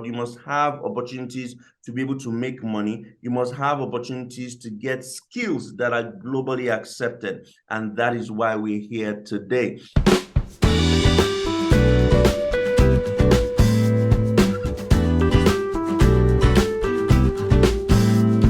You must have opportunities to be able to make money. You must have opportunities to get skills that are globally accepted. And that is why we're here today.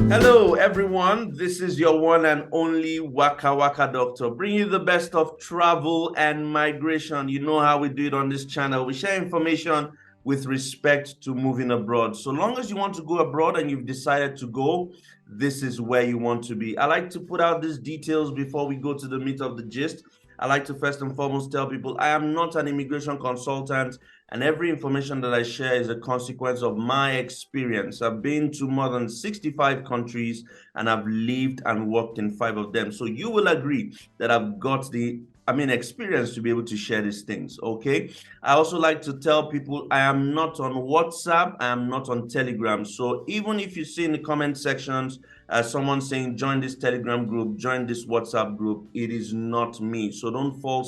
Hello, everyone. This is your one and only Waka Waka Doctor, bringing you the best of travel and migration. You know how we do it on this channel. We share information with respect to moving abroad. So long as you want to go abroad and you've decided to go, this is where you want to be. I like to put out these details before we go to the meat of the gist. I like to first and foremost tell people I am not an immigration consultant, and every information that I share is a consequence of my experience. I've been to more than 65 countries and I've lived and worked in 5 of them. So you will agree that I've got the experience to be able to share these things, okay? I also like to tell people I am not on WhatsApp, I am not on Telegram. So even if you see in the comment sections someone saying join this Telegram group, join this WhatsApp group, it is not me. So don't fall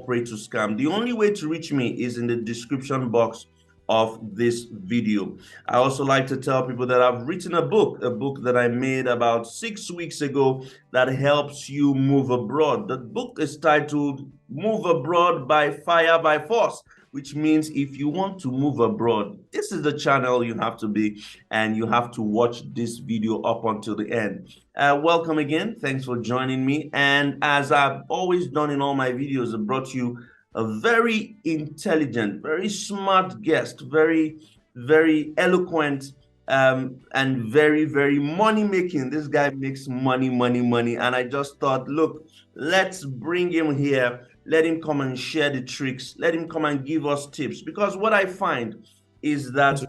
prey to scam. The only way to reach me is in the description box of this video. I also like to tell people that I've written a book that I made about 6 weeks ago that helps you move abroad. The book is titled Move Abroad by Fire by Force, which means if you want to move abroad, this is the channel you have to be, and you have to watch this video up until the end. Welcome again. Thanks for joining me. And as I've always done in all my videos, I brought you a very intelligent, very smart guest, very, very eloquent, and very, very money-making. This guy makes money. And I just thought, look, let's bring him here. Let him come and share the tricks. Let him come and give us tips. Because what I find is that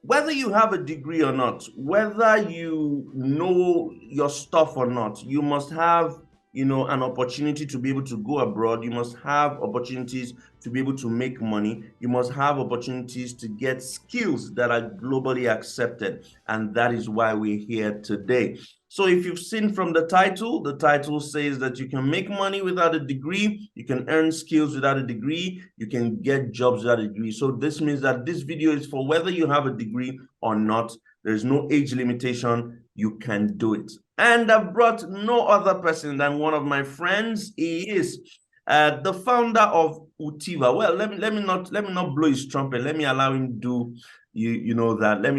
whether you have a degree or not, whether you know your stuff or not, you must have an opportunity to be able to go abroad. You must have opportunities to be able to make money. You must have opportunities to get skills that are globally accepted. And that is why we're here today. So if you've seen from the title says that you can make money without a degree, you can earn skills without a degree, you can get jobs without a degree. So this means that this video is for whether you have a degree or not. There's no age limitation. You can do it. And I've brought no other person than one of my friends. He is the founder of Tiva. Well, let me not blow his trumpet. Let me allow him do that. Let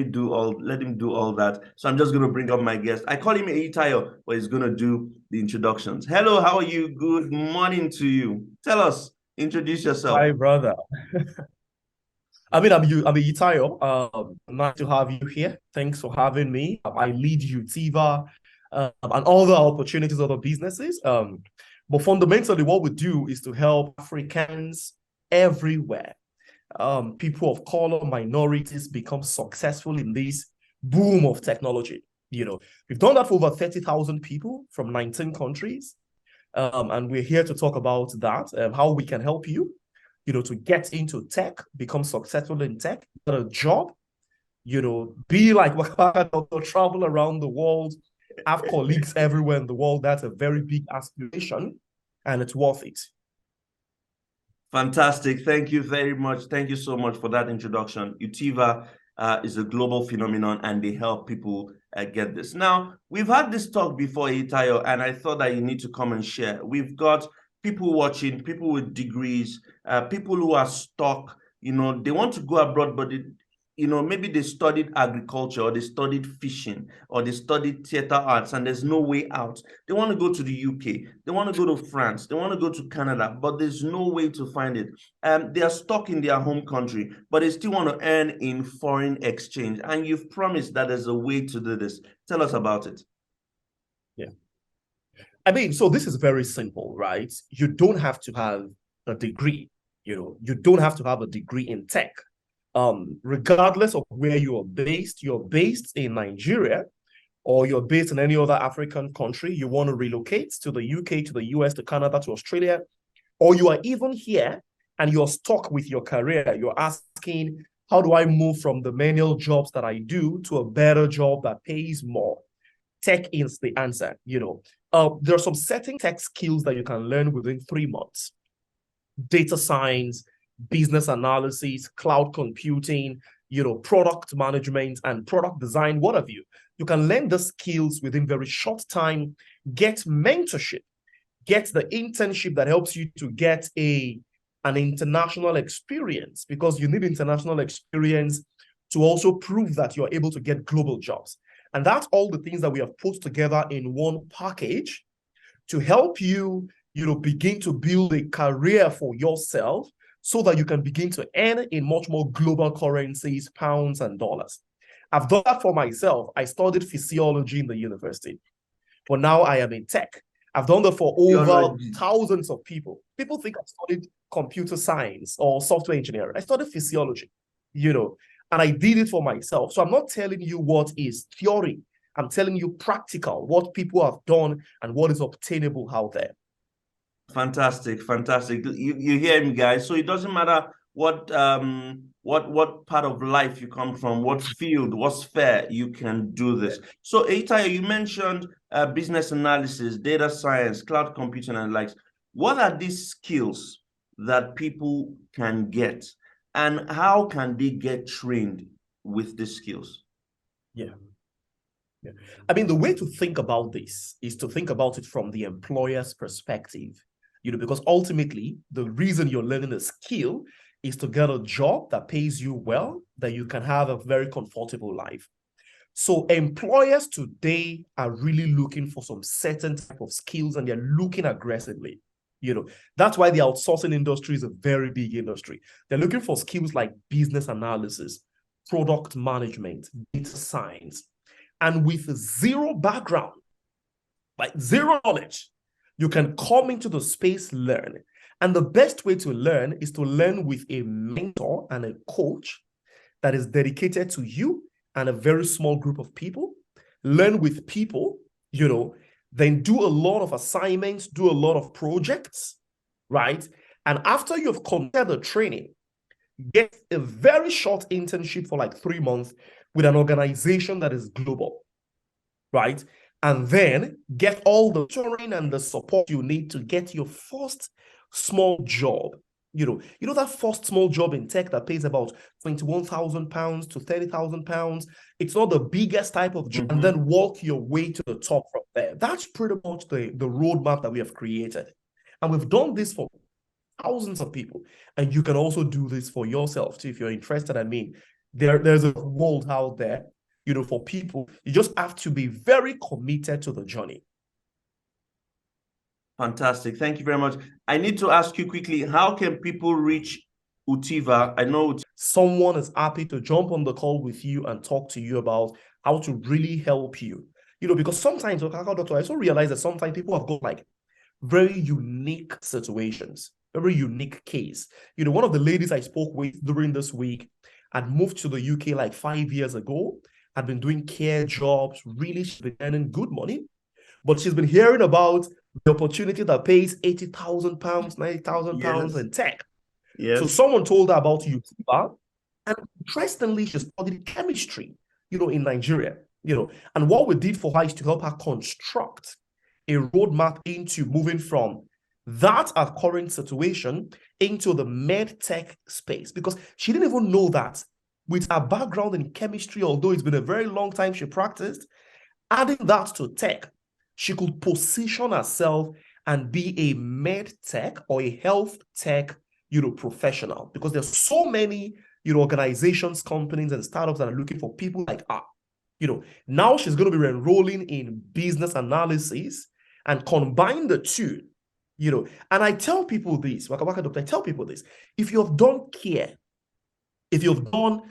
him do all that. So I'm just going to bring up my guest. I call him Eitayo, but he's going to do the introductions. Hello, how are you? Good morning to you. Tell us, introduce yourself. Hi, brother. I'm Itayo. Nice to have you here. Thanks for having me. I lead Tiva and all the opportunities, other businesses. But fundamentally, what we do is to help Africans everywhere, people of color, minorities become successful in this boom of technology. We've done that for over 30,000 people from 19 countries. And we're here to talk about that, how we can help you to get into tech, become successful in tech, get a job, be like Waka Doctor, travel around the world, have colleagues everywhere in the world. That's a very big aspiration, and it's worth it. Fantastic. Thank you very much. Thank you so much for that introduction. Tiva is a global phenomenon, and they help people get this. Now, we've had this talk before, Itayo, and I thought that you need to come and share. We've got people watching, people with degrees, people who are stuck, they want to go abroad, but maybe they studied agriculture, or they studied fishing, or they studied theater arts, and there's no way out. They want to go to the UK, they want to go to France, they want to go to Canada, but there's no way to find it. They are stuck in their home country, but they still want to earn in foreign exchange. And you've promised that there's a way to do this. Tell us about it. Yeah. So this is very simple, right? You don't have to have a degree. You don't have to have a degree in tech. Regardless of where you're based in Nigeria, or you're based in any other African country, you want to relocate to the UK, to the US, to Canada, to Australia, or you are even here and you're stuck with your career. You're asking, how do I move from the manual jobs that I do to a better job that pays more? Tech is the answer. There are some certain tech skills that you can learn within 3 months. Data science, business analysis, cloud computing, product management and product design, what have you. You can learn the skills within very short time, get mentorship, get the internship that helps you to get an international experience, because you need international experience to also prove that you're able to get global jobs. And that's all the things that we have put together in one package to help you, begin to build a career for yourself so that you can begin to earn in much more global currencies, pounds and dollars. I've done that for myself. I studied physiology in the university, but now I am in tech. I've done that for over thousands of people. People think I studied computer science or software engineering. I studied physiology, and I did it for myself. So I'm not telling you what is theory. I'm telling you practical, what people have done and what is obtainable out there. Fantastic, fantastic. You hear me, guys? So it doesn't matter what part of life you come from, what field, what sphere, you can do this. So Itayo, you mentioned business analysis, data science, cloud computing and likes. What are these skills that people can get, and how can they get trained with these skills? Yeah. I mean, the way to think about this is to think about it from the employer's perspective, because ultimately the reason you're learning a skill is to get a job that pays you well, that you can have a very comfortable life. So employers today are really looking for some certain type of skills, and they're looking aggressively. That's why the outsourcing industry is a very big industry. They're looking for skills like business analysis, product management, data science. And with zero background, like zero knowledge, you can come into the space, learn. And the best way to learn is to learn with a mentor and a coach that is dedicated to you and a very small group of people. Learn with people, then do a lot of assignments, do a lot of projects, right? And after you've completed the training, get a very short internship for like 3 months with an organization that is global, right? And then get all the training and the support you need to get your first small job. That first small job in tech that pays about £21,000 to £30,000. It's not the biggest type of job, and then walk your way to the top from there. That's pretty much the roadmap that we have created. And we've done this for thousands of people. And you can also do this for yourself too, if you're interested. I mean, there's a world out there, for people. You just have to be very committed to the journey. Fantastic. Thank you very much. I need to ask you quickly, how can people reach Tiva? I know someone is happy to jump on the call with you and talk to you about how to really help you. Because sometimes, I also realize that sometimes people have got like very unique situations, very unique case. One of the ladies I spoke with during this week had moved to the UK like 5 years ago, had been doing care jobs, really she's been earning good money, but she's been hearing about the opportunity that pays £80,000, £90,000 in tech. Yes. So someone told her about Tiva, and interestingly, she studied chemistry, in Nigeria, and what we did for her is to help her construct a roadmap into moving from that at current situation into the med tech space, because she didn't even know that with her background in chemistry, although it's been a very long time she practiced, adding that to tech, she could position herself and be a med tech or a health tech, professional, because there's so many, organizations, companies and startups that are looking for people like her. Now she's going to be enrolling in business analysis and combine the two, and I tell people this, Waka Waka Doctor, I tell people this, if you have done care, if you've done,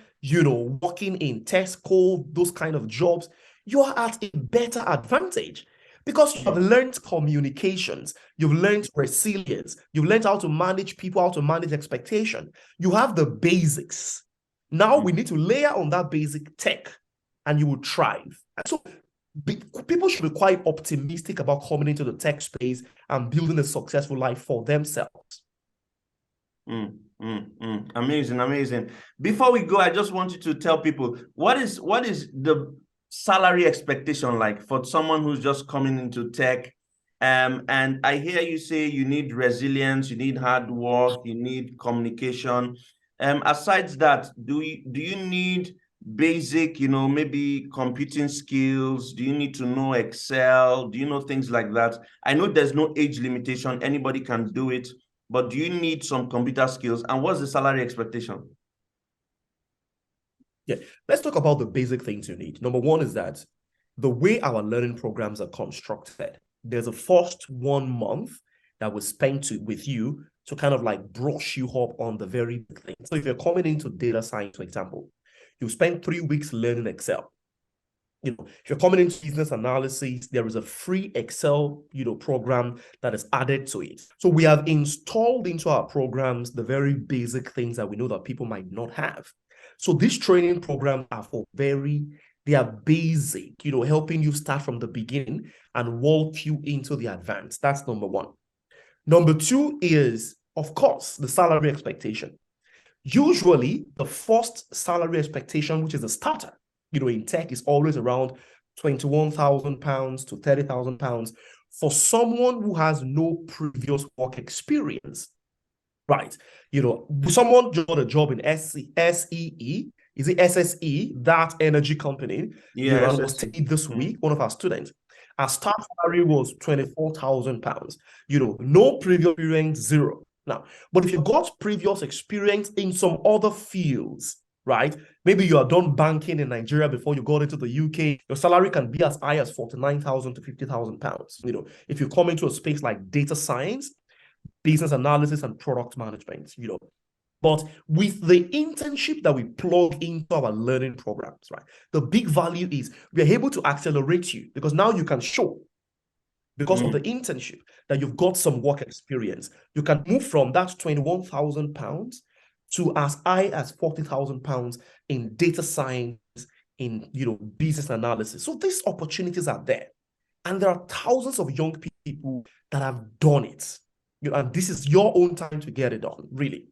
working in Tesco, those kind of jobs, you are at a better advantage because you have learned communications, you've learned resilience, you've learned how to manage people, how to manage expectation. You have the basics. Now we need to layer on that basic tech and you will thrive. And so people should be quite optimistic about coming into the tech space and building a successful life for themselves. Amazing, amazing. Before we go, I just want you to tell people what is the salary expectation like for someone who's just coming into tech And I hear you say you need resilience, you need hard work, you need communication. Aside that, do you need basic, maybe computing skills? Do you need to know Excel? Do you know things like that? I know there's no age limitation, anybody can do it, but do you need some computer skills? And what's the salary expectation? Yeah, let's talk about the basic things you need. Number one is that the way our learning programs are constructed, there's a first 1 month that was spent with you to kind of like brush you up on the very big thing. So if you're coming into data science, for example, you spend 3 weeks learning Excel. If you're coming into business analysis, there is a free Excel, program that is added to it. So we have installed into our programs the very basic things that we know that people might not have. So these training programs are they are basic, helping you start from the beginning and walk you into the advanced. That's number one. Number two is, of course, the salary expectation. Usually, the first salary expectation, which is a starter, in tech, is always around £21,000 to £30,000 for someone who has no previous work experience. Right. Someone got a job in SEE, is it SSE, that energy company? Yeah, and was taking this week, one of our students. Our start salary was £24,000. No previous experience, zero. Now, but if you got previous experience in some other fields, right? Maybe you have done banking in Nigeria before you got into the UK, your salary can be as high as £49,000 to £50,000. If you come into a space like data science, business analysis, and product management, But with the internship that we plug into our learning programs, right? The big value is we're able to accelerate you because now you can show, because of the internship, that you've got some work experience. You can move from that £21,000 to as high as £40,000 in data science, in business analysis. So these opportunities are there. And there are thousands of young people that have done it. And this is your own time to get it done, really.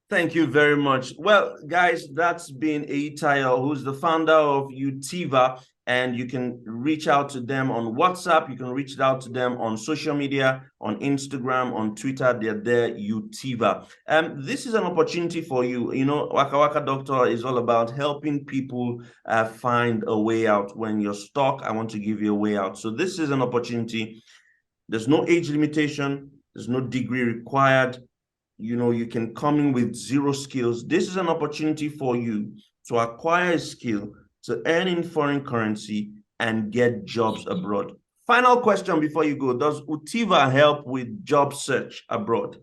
Thank you very much. Well, guys, that's been Itayo, who's the founder of Tiva, and you can reach out to them on WhatsApp. You can reach out to them on social media, on Instagram, on Twitter. They're there, Tiva. This is an opportunity for you. Waka Waka Doctor is all about helping people find a way out. When you're stuck, I want to give you a way out. So this is an opportunity. There's no age limitation. There's no degree required. You can come in with zero skills. This is an opportunity for you to acquire a skill, to earn in foreign currency, and get jobs abroad. Final question before you go. Does Tiva help with job search abroad?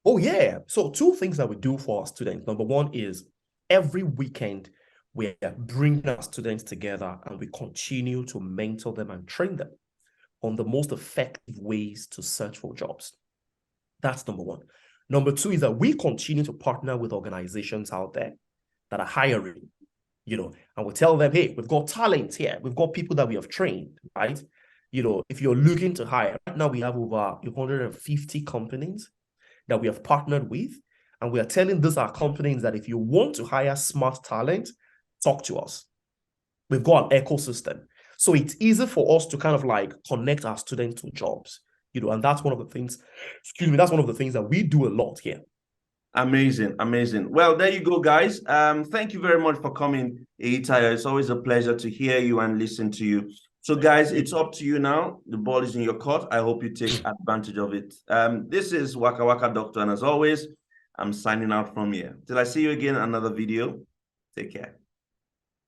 Oh, yeah. So 2 things that we do for our students. Number one is every weekend, we're bringing our students together and we continue to mentor them and train them on the most effective ways to search for jobs. That's number one. Number two is that we continue to partner with organizations out there that are hiring, and we tell them, hey, we've got talent here. We've got people that we have trained, right? If you're looking to hire, right now we have over 150 companies that we have partnered with. And we are telling these are companies that if you want to hire smart talent, talk to us. We've got an ecosystem. So it's easy for us to kind of like connect our students to jobs. And that's one of the things, that's one of the things that we do a lot here. Amazing, amazing. Well, there you go, guys. Thank you very much for coming, Itaya. It's always a pleasure to hear you and listen to you. So, guys, it's up to you now. The ball is in your court. I hope you take advantage of it. This is Waka Waka Doctor, and as always, I'm signing out from here. Till I see you again in another video. Take care.